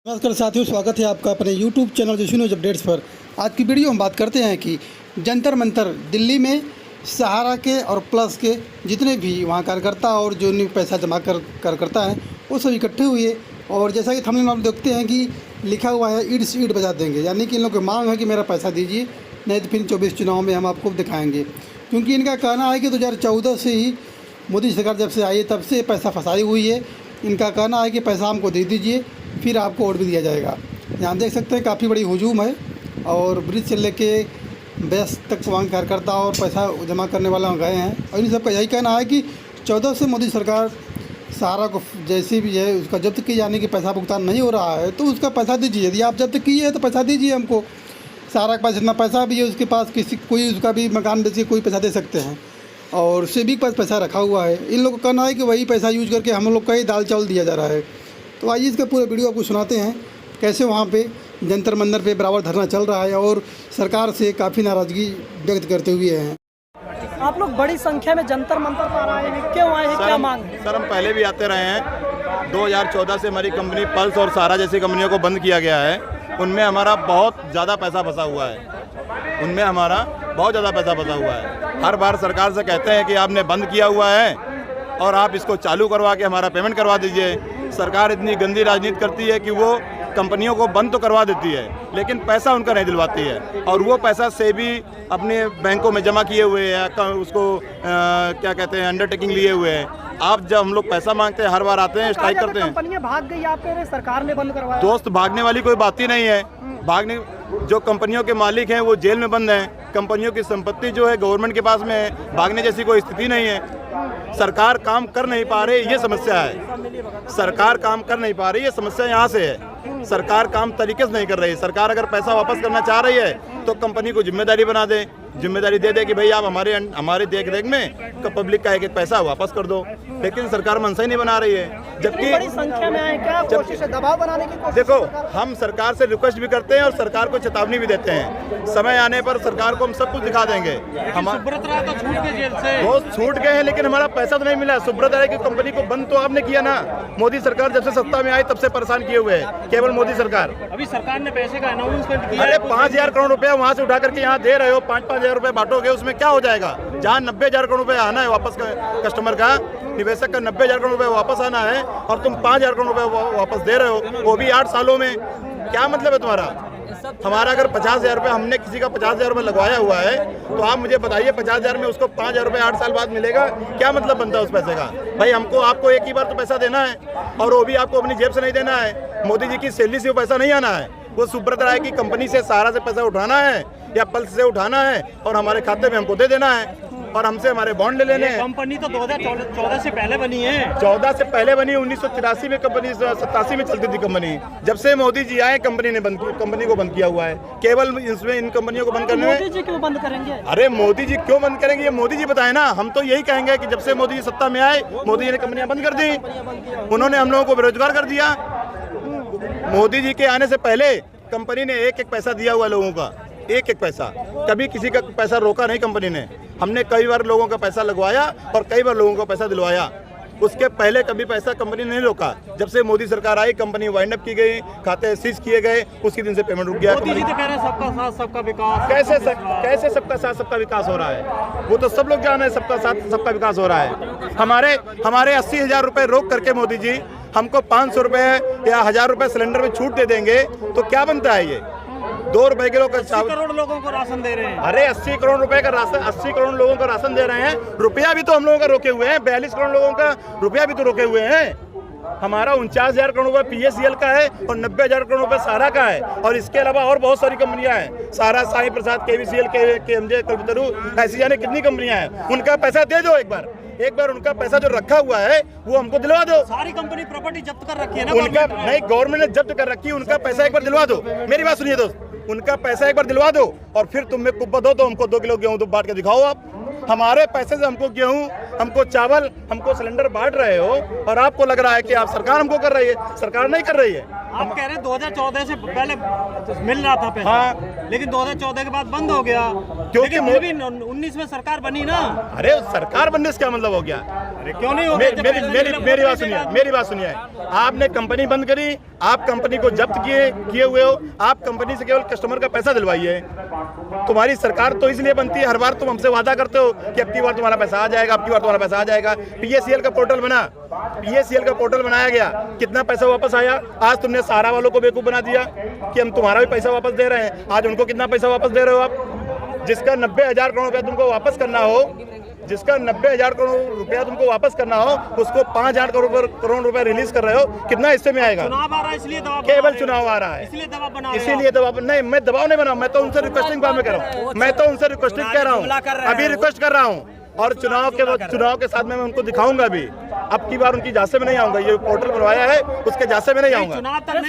नमस्कार साथियों, स्वागत है आपका अपने YouTube channel Joshi news updates पर। आज की वीडियो हम बात करते हैं कि जंतर मंतर दिल्ली में सहारा के और प्लस के जितने भी वहाँ कार्यकर्ता और जो पैसा जमा करता है वो सब इकट्ठे हुए। और जैसा कि थंबनेल में आप देखते हैं कि लिखा हुआ है ईंट से ईंट बजा देंगे, यानी कि इन लोगों की मांग है कि मेरा पैसा दीजिए, नहीं तो फिर 24 चुनाव में हम आपको दिखाएँगे। क्योंकि इनका कहना है कि 2014 से ही मोदी सरकार जब से आई है तब से पैसा फंसाई हुई है। इनका कहना है कि पैसा हमको दे दीजिए, फिर आपको वोट भी दिया जाएगा। यहाँ देख सकते हैं काफ़ी बड़ी हुजूम है और ब्रिज से लेके बेस तक वहाँ कार्यकर्ता और पैसा जमा करने वाले वहाँ गए हैं। और इन सबका यही कहना है कि 14 से मोदी सरकार सहारा को जैसे भी है उसका जब्त किए जाने की पैसा भुगतान नहीं हो रहा है तो उसका पैसा दीजिए। यदि आप जब्त किए हैं तो पैसा दीजिए हमको। सहारा के पास जितना पैसा भी है उसके पास किसी कोई उसका भी मकान बेच के कोई पैसा दे सकते हैं और सेविंग के पास पैसा रखा हुआ है। इन लोगों का कहना है कि वही पैसा यूज करके हम लोग का ही दाल चावल दिया जा रहा है। तो आइए इसका पूरा वीडियो आपको सुनाते हैं कैसे वहाँ पे जंतर मंतर पे बराबर धरना चल रहा है और सरकार से काफ़ी नाराज़गी व्यक्त करते हुए हैं। आप लोग बड़ी संख्या में जंतर मंतर पर आए हैं, क्यों आए हैं, क्या मांग है? सर हम पहले भी आते रहे हैं। 2014 से हमारी कंपनी पल्स और सहारा जैसी कंपनियों को बंद किया गया है। उनमें हमारा बहुत ज़्यादा पैसा फंसा हुआ है। हर बार सरकार से कहते हैं कि आपने बंद किया हुआ है और आप इसको चालू करवा के हमारा पेमेंट करवा दीजिए। सरकार इतनी गंदी राजनीति करती है कि वो कंपनियों को बंद तो करवा देती है लेकिन पैसा उनका नहीं दिलवाती है। और वो पैसा से भी अपने बैंकों में जमा किए हुए हैं, उसको क्या कहते हैं, अंडरटेकिंग लिए हुए हैं। आप जब हम लोग पैसा मांगते हैं हर बार आते हैं, स्ट्राइक करते हैं। कंपनियां भाग गई, आप कह रहे सरकार ने बंद करवाया। दोस्त, भागने वाली कोई बात ही नहीं है। भागने जो कंपनियों के मालिक हैं वो जेल में बंद हैं। कंपनियों की संपत्ति जो है गवर्नमेंट के पास में है। भागने जैसी कोई स्थिति नहीं है। सरकार काम कर नहीं पा रही, ये समस्या है। सरकार काम कर नहीं पा रही, ये समस्या यहाँ से है। सरकार काम तरीके से नहीं कर रही। सरकार अगर पैसा वापस करना चाह रही है तो कंपनी को जिम्मेदारी बना दे, जिम्मेदारी दे दे कि भाई आप हमारे देख रेख में पब्लिक का एक पैसा वापस कर दो। लेकिन सरकार मनसा ही नहीं बना रही है। जबकि बड़ी संख्या में आए, क्या कोशिश है दबाव बनाने की कोशिश? देखो, हम सरकार से रिक्वेस्ट भी करते हैं और सरकार को चेतावनी भी देते हैं। समय आने पर सरकार को हम सब कुछ दिखा देंगे। हम सुब्रत राय तो छूट गए जेल से, वो छूट गए हैं लेकिन हमारा पैसा तो नहीं मिला। सुब्रत राय की कंपनी को बंद तो आपने किया ना। मोदी सरकार जब से सत्ता में आई तब से परेशान किए हुए है केवल मोदी सरकार। अभी सरकार ने पैसे का अनाउंसमेंट किया। अरे 5,000 करोड़ रुपया वहाँ से उठा करके यहाँ दे रहे हो, 5-5 हजार रुपये बांटोगे, उसमें क्या हो जाएगा? जहाँ 90,000 करोड़ रुपये आना है वापस कस्टमर का, निवेशक का 90,000 करोड़ रुपये वापस आना है और तुम 5,000 करोड़ रुपये वापस दे रहे हो, वो भी 8 सालों में। क्या मतलब है तुम्हारा? हमारा अगर 50,000 रुपये, हमने किसी का 50,000 रुपये लगवाया हुआ है तो आप मुझे बताइए 50,000 में उसको 5,000 रुपये 8 साल बाद मिलेगा, क्या मतलब बनता है उस पैसे का? भाई हमको आपको एक ही बार तो पैसा देना है और वो भी आपको अपनी जेब से नहीं देना है। मोदी जी की सैलरी से वो पैसा नहीं आना है। वो सुब्रत राय की कंपनी से, सहारा से पैसा उठाना है या पल्स से उठाना है और हमारे खाते में हमको दे देना है और हमसे हमारे बॉन्ड ले लेने हैं। कंपनी तो 2014 से पहले बनी है। 14 से पहले बनी, 1983 में कंपनी, 87 में चलती थी कंपनी। जब से मोदी जी आए कंपनी को बंद किया हुआ है। केवल इसमें इन कंपनियों को बंद करने में। मोदी जी क्यों बंद करेंगे? अरे मोदी जी क्यों बंद करेंगे ये मोदी जी बताए ना। हम तो यही कहेंगे कि जब से मोदी जी सत्ता में आए, मोदी जी ने कंपनियां बंद कर दी। उन्होंने हम लोगों को बेरोजगार कर दिया। मोदी जी के आने से पहले कंपनी ने एक पैसा दिया हुआ लोगों का, एक पैसा। कभी किसी का पैसा रोका नहीं कंपनी ने। हमने कई बार लोगों का पैसा लगवाया और कई बार लोगों को पैसा दिलवाया। उसके पहले कभी पैसा कंपनी ने नहीं रोका। जब से मोदी सरकार आई कंपनी वाइंड अप की गई, खाते सीज किए गए, उसी दिन से पेमेंट रुक गया। मोदी जी तो कह रहे हैं सबका साथ सबका विकास। कैसे सबका साथ सबका विकास हो रहा है? वो तो सब लोग जान रहे हैं सबका साथ सबका विकास हो रहा है। हमारे 80,000 रुपये रोक करके मोदी जी हमको 500 रुपये या 1,000 रुपये सिलेंडर में छूट दे देंगे तो क्या बनता है? ये 2 रुपए किलो का 80 करोड़ लोगों को राशन दे रहे हैं। अरे 80 करोड़ रुपए का राशन, 80 करोड़ लोगों को राशन दे रहे हैं। रुपया भी तो हम लोगों का रोके हुए हैं। 42 करोड़ लोगों का रुपया भी तो रोके हुए हैं। हमारा 49,000 करोड़ रुपए PACL का है और 90,000 करोड़ रुपए सहारा का है। और इसके अलावा और बहुत सारी कंपनियां हैं, सहारा, साई प्रसाद, KVCL, KMJ, कल्पतरू, ऐसी जाने कितनी कंपनियां हैं। उनका पैसा दे दो एक बार उनका पैसा जो रखा हुआ है वो हमको दिलवा दो। सारी कंपनी प्रॉपर्टी जब्त कर रखी है ना उनका नहीं, गवर्नमेंट ने जब्त कर रखी है। उनका पैसा एक बार दिलवा दो। मेरी बात सुनिए दोस्त, उनका पैसा एक बार दिलवा दो और फिर तुम में कुब्बा दो तो हमको 2 किलो गेहूं तो बांट के दिखाओ। आप हमारे पैसे से हमको गेहूं, हमको चावल, हमको सिलेंडर बांट रहे हो और आपको लग रहा है कि आप सरकार हमको कर रही है। सरकार नहीं कर रही है। आप कह रहे हैं 2014 से पहले मिल रहा था पैसा। हाँ, लेकिन 2014 के बाद बंद हो गया क्योंकि 19 में सरकार बनी ना। अरे सरकार बनने से क्या मतलब हो गया? क्यों नहीं मेरी बात सुनिए। आपने कंपनी बंद करी, आप कंपनी को जब्त किए हुए हो, आप कंपनी से केवल कस्टमर का पैसा दिलवाइए। तुम्हारी सरकार तो इसलिए बनती है, हर बार तुम हमसे वादा करते हो कि अब की बार तुम्हारा पैसा आ जाएगा, अब की बार तुम्हारा पैसा आ जाएगा। PACL का पोर्टल बना, PACL का पोर्टल बनाया गया, कितना पैसा वापस आया? आज तुमने सहारा वालों को बेवकूफ बना दिया कि हम तुम्हारा भी पैसा वापस दे रहे हैं। आज उनको कितना पैसा वापस दे रहे हो आप? जिसका 90,000 करोड़ रुपया तुमको वापस करना हो, जिसका 90,000 करोड़ रुपया तुमको वापस करना हो, उसको 5,000 करोड़ रुपया रिलीज कर रहे हो। कितना हिस्से में आएगा? चुनाव आ रहा है इसलिए दबाव, केवल चुनाव आ रहा है इसीलिए दबाव नहीं। मैं दबाव नहीं बना, मैं तो उनसे रिक्वेस्टिंग बात में कह रहा हूँ, मैं तो उनसे रिक्वेस्टिंग कह रहा हूँ, अभी रिक्वेस्ट कर रहा हूँ। और चुनाव के साथ में मैं उनको दिखाऊंगा भी। अब की बार उनकी जांच में नहीं आऊंगा, ये पोर्टल बनवाया है उसके जांच में नहीं आऊंगा।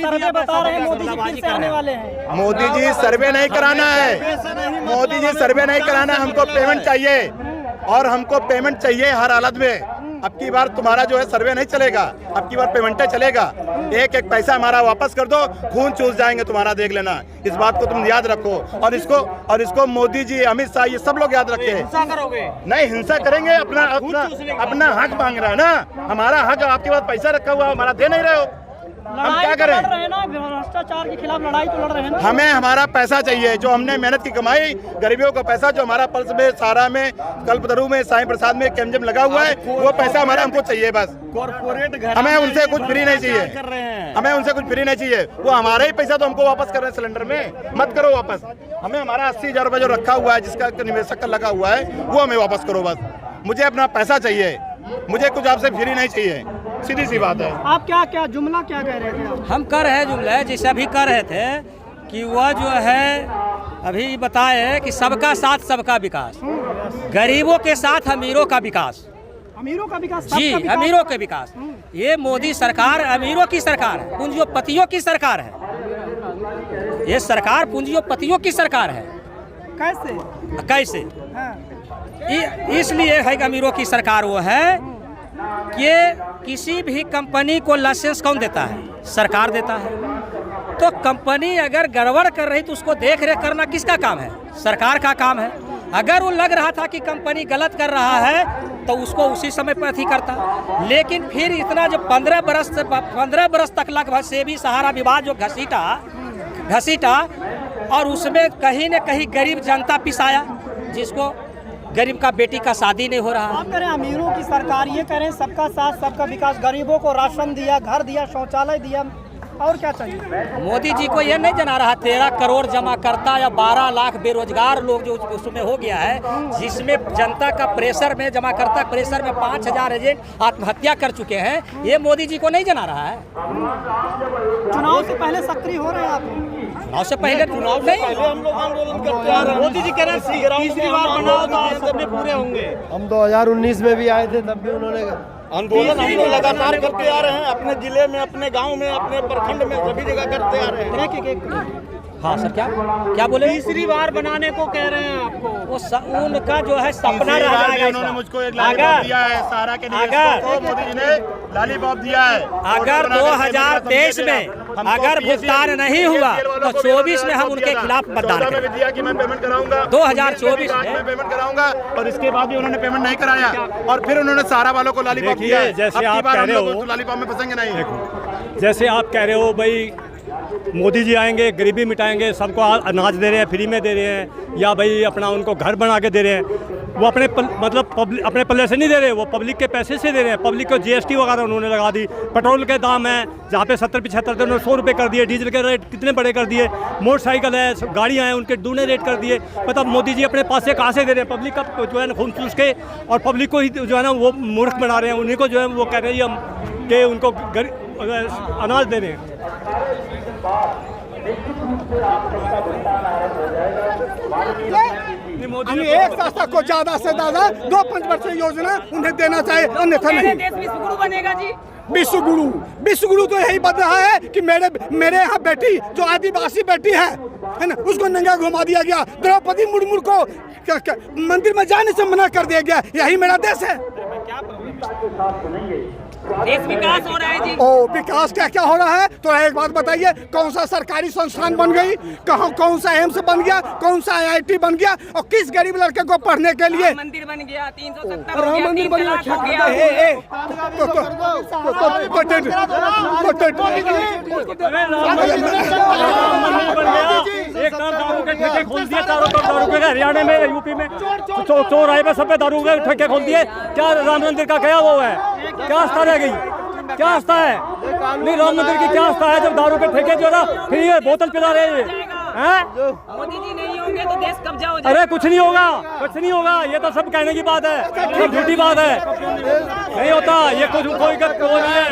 सर्वे बता रहे हैं मोदी जी फिर से आने वाले हैं। मोदी जी सर्वे नहीं कराना है, मोदी जी सर्वे नहीं कराना, हमको पेमेंट चाहिए और हमको पेमेंट चाहिए हर हालत में। अब की बार तुम्हारा जो है सर्वे नहीं चलेगा, अब की बार पेमेंट चलेगा। एक एक पैसा हमारा वापस कर दो, खून चूस जाएंगे तुम्हारा, देख लेना। इस बात को तुम याद रखो और इसको मोदी जी, अमित शाह, ये सब लोग याद रखें। हिंसा करोगे? नहीं, हिंसा करेंगे, अपना हक मांग रहा है ना, हमारा हक। आपके पास पैसा रखा हुआ, हमारा दे नहीं रहे हो, हम क्या करें? लड़ रहे हैं ना, भ्रष्टाचार के खिलाफ लड़ाई तो लड़ रहे हैं ना। हमें हमारा पैसा चाहिए, जो हमने मेहनत की कमाई, गरीबियों का पैसा जो हमारा पल्स में, सारा में, कल्पतरू में, साईं प्रसाद में, केमजम लगा हुआ है, वो पैसा हमारा हमको चाहिए बस। कॉर्पोरेट हमें उनसे कुछ फ्री नहीं चाहिए, हमें उनसे कुछ फ्री नहीं चाहिए। वो हमारा ही पैसा तो हमको वापस कर रहे हैं सिलेंडर में, मत करो वापस। हमें हमारा 80,000 रुपये जो रखा हुआ है, जिसका निवेशक का लगा हुआ है, वो हमें वापस करो बस। मुझे अपना पैसा चाहिए, मुझे कुछ आपसे फ्री नहीं चाहिए, सीधी सी बात है। आप क्या जुमला क्या कह रहे थे आप? हम कर रहे जुमला, जैसे अभी कर रहे थे कि वह जो है अभी बताए कि सबका साथ सबका विकास, गरीबों के साथ अमीरों का विकास। अमीरों का विकास, जी, अमीरों के विकास। ये मोदी सरकार अमीरों की सरकार है, पूंजीपतियों की सरकार है। ये सरकार पूंजीपतियों की सरकार है। कैसे? हाँ। इसलिए है कि अमीरों की सरकार वो है कि किसी भी कंपनी को लाइसेंस कौन देता है? सरकार देता है। तो कंपनी अगर गड़बड़ कर रही तो उसको देख रेख करना किसका काम है? सरकार का काम है। अगर वो लग रहा था कि कंपनी गलत कर रहा है तो उसको उसी समय पर अथी करता। लेकिन फिर इतना जो 15 बरस तक लगभग से भी सहारा विवाद जो घसीटा और उसमें कहीं न कहीं गरीब जनता पिसाया, जिसको गरीब का बेटी का शादी नहीं हो रहा। आप कह रहे हैं अमीरों की सरकार, ये कह रहे हैं सबका साथ सबका विकास, गरीबों को राशन दिया, घर दिया, शौचालय दिया, और क्या चाहिए? मोदी जी को यह नहीं जना रहा 13 करोड़ जमा करता या 12 लाख बेरोजगार लोग जो उसमें हो गया है, जिसमें जनता का प्रेशर में जमा करता, प्रेशर में 5,000 एजेंट आत्महत्या कर चुके हैं। ये मोदी जी को नहीं जना रहा है। चुनाव से पहले सक्रिय हो रहे हैं आप? चुनाव से पहले नहीं, हम लोग आंदोलन करते आ रहे हैं। मोदी जी कह रहे हैं तीसरी बार बनाओ तो आप सबने पूरे होंगे। हम 2019 में भी आए थे, तब भी उन्होंने आंदोलन हम लोग लगातार करते आ रहे हैं, अपने जिले में, अपने गांव में, अपने प्रखंड में, सभी जगह करते आ रहे हैं। हाँ सर, क्या बोले? तीसरी बार बनाने को कह रहे हैं आपको। वो उनका जो है सपना रह जाएगा। उन्होंने मुझको एक लॉलीपॉप दिया है, सहारा के निवेशकों को मोदी जी ने लॉलीपॉप दिया है। अगर 2023 में अगर भुगतान नहीं हुआ तो 24 में हम उनके खिलाफ मतदान करेंगे। दिया कि मैं पेमेंट कराऊंगा 2024 में पेमेंट कराऊंगा, और इसके बाद भी उन्होंने पेमेंट नहीं कराया और फिर उन्होंने सहारा वालों को लॉलीपॉप दिया। जैसे आप कह रहे हो, लॉलीपॉप में फंसेंगे नहीं। जैसे आप कह रहे हो भाई मोदी जी आएंगे, गरीबी मिटाएंगे, सबको अनाज दे रहे हैं, फ्री में दे रहे हैं, या भाई अपना उनको घर बना के दे रहे हैं, वो अपने अपने पल्ले से नहीं दे रहे, वो पब्लिक के पैसे से दे रहे हैं। पब्लिक को GST वगैरह उन्होंने लगा दी। पेट्रोल के दाम है जहाँ पे 70-75 थे, उन्होंने 100 रुपये कर दिए। डीजल के रेट कितने बड़े कर दिए। मोटरसाइकिल है, गाड़ियाँ हैं, उनके दूने रेट कर दिए। मतलब मोदी जी अपने पास से कहाँ से दे रहे हैं? पब्लिक का जो है ना खून चूस के, और पब्लिक को ही जो है ना वो मूर्ख बना रहे हैं। उन्हीं को जो है वो कह रहे हैं कि उनको अनाज दे रहे हैं। हमें एक शासक को ज्यादा से ज्यादा 2 पंचवर्षीय योजना उन्हें देना चाहिए, अन्यथा नहीं। देश विश्वगुरु बनेगा जी। विश्वगुरु तो यही बन रहा है कि मेरे यहाँ बेटी जो आदिवासी बेटी है ना, उसको नंगा घुमा दिया गया। द्रौपदी मुर्मू को मंदिर में जाने से मना कर दिया गया। यही मेरा देश है। देश विकास हो रहा है जी। ओ विकास क्या क्या हो रहा है? तो एक बात बताइए, कौन सा सरकारी संस्थान बन गई, कौन सा एम्स बन गया, कौन सा IIT बन गया, और किस गरीब लड़के को पढ़ने के लिए मंदिर बन गया, 370 राम मंदिर बन गया? एक तरफ दारू के ठेके खोल दिए, चारों तरफ दारू के, हरियाणा में, यूपी में चौराहे पे सब पे दारू के ठेके खोल दिए। क्या राम मंदिर का क्या वो है? क्या आस्था रह गई? क्या आस्था है? नहीं, राम मंदिर की क्या आस्था है जब दारू के ठेके जो ना फिर ये बोतल पिला रहे हैं? मोदी जी नहीं होंगे तो देश कब्जा हो जाएगा। अरे कुछ नहीं होगा, कुछ नहीं होगा, ये तो सब कहने की बात है, सब झूठी बात है, नहीं होता ये, कुछ कोई नहीं है।